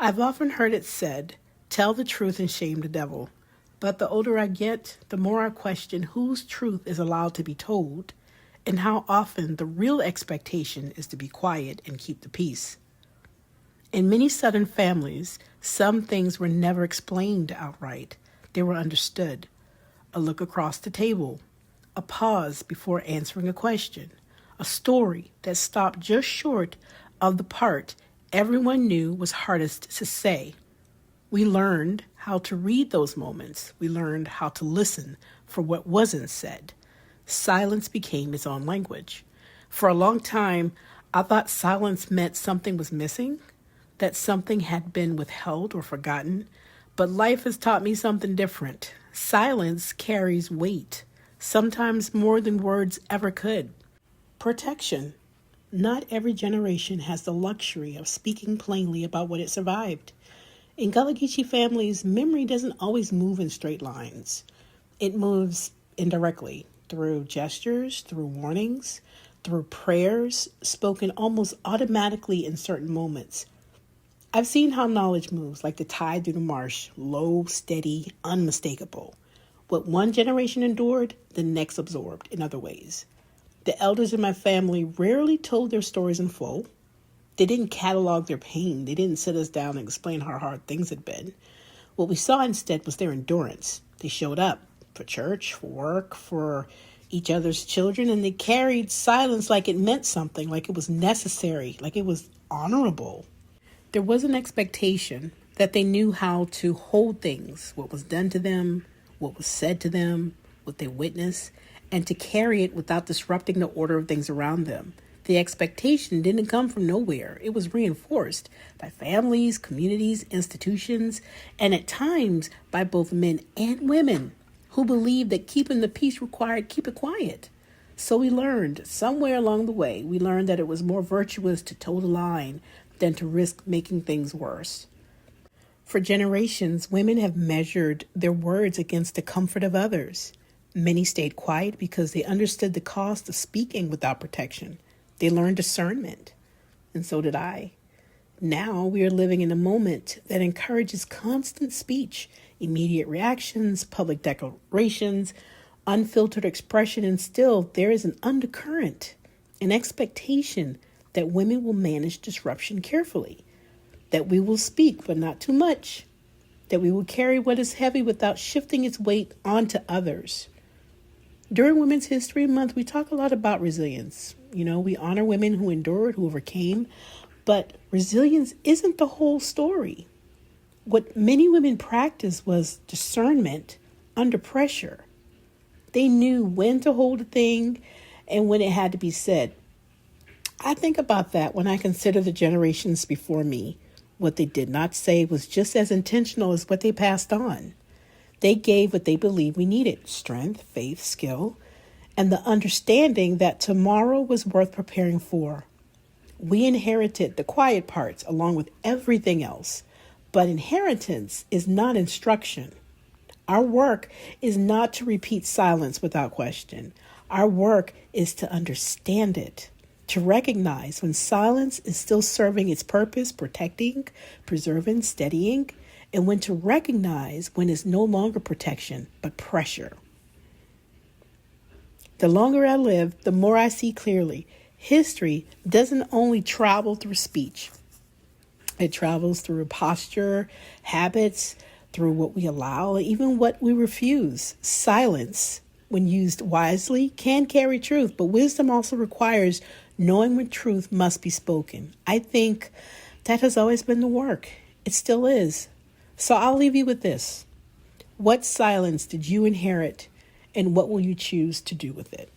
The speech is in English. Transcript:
I've often heard it said, tell the truth and shame the devil. But the older I get, the more I question whose truth is allowed to be told, and how often the real expectation is to be quiet and keep the peace. In many Southern families, some things were never explained outright. They were understood. A look across the table, a pause before answering a question, a story that stopped just short of the part everyone knew was hardest to say. We learned how to read those moments. We learned how to listen for what wasn't said. Silence became its own language. For a long time, I thought silence meant something was missing, that something had been withheld or forgotten. But life has taught me something different. Silence carries weight, sometimes more than words ever could. Protection. Not every generation has the luxury of speaking plainly about what it survived. In Gullah Geechee families, memory doesn't always move in straight lines. It moves indirectly, through gestures, through warnings, through prayers, spoken almost automatically in certain moments. I've seen how knowledge moves like the tide through the marsh, low, steady, unmistakable. What one generation endured, the next absorbed in other ways. The elders in my family rarely told their stories in full. They didn't catalog their pain. They didn't sit us down and explain how hard things had been. What we saw instead was their endurance. They showed up for church, for work, for each other's children, and they carried silence like it meant something, like it was necessary, like it was honorable. There was an expectation that they knew how to hold things, what was done to them, what was said to them, what they witnessed, and to carry it without disrupting the order of things around them. The expectation didn't come from nowhere. It was reinforced by families, communities, institutions, and at times by both men and women who believed that keeping the peace required keep it quiet. So we learned, somewhere along the way, we learned that it was more virtuous to toe the line than to risk making things worse. For generations, women have measured their words against the comfort of others. Many stayed quiet because they understood the cost of speaking without protection. They learned discernment, and so did I. Now we are living in a moment that encourages constant speech, immediate reactions, public declarations, unfiltered expression, and still there is an undercurrent, an expectation that women will manage disruption carefully, that we will speak but not too much, that we will carry what is heavy without shifting its weight onto others. During Women's History Month, we talk a lot about resilience. We honor women who endured, who overcame, but resilience isn't the whole story. What many women practiced was discernment under pressure. They knew when to hold a thing and when it had to be said. I think about that when I consider the generations before me. What they did not say was just as intentional as what they passed on. They gave what they believed we needed: strength, faith, skill, and the understanding that tomorrow was worth preparing for. We inherited the quiet parts along with everything else, but inheritance is not instruction. Our work is not to repeat silence without question. Our work is to understand it, to recognize when silence is still serving its purpose, protecting, preserving, steadying, and when to recognize when it's no longer protection, but pressure. The longer I live, the more I see clearly. History doesn't only travel through speech. It travels through posture, habits, through what we allow, even what we refuse. Silence, when used wisely, can carry truth, but wisdom also requires knowing when truth must be spoken. I think that has always been the work. It still is. So I'll leave you with this. What silence did you inherit, and what will you choose to do with it?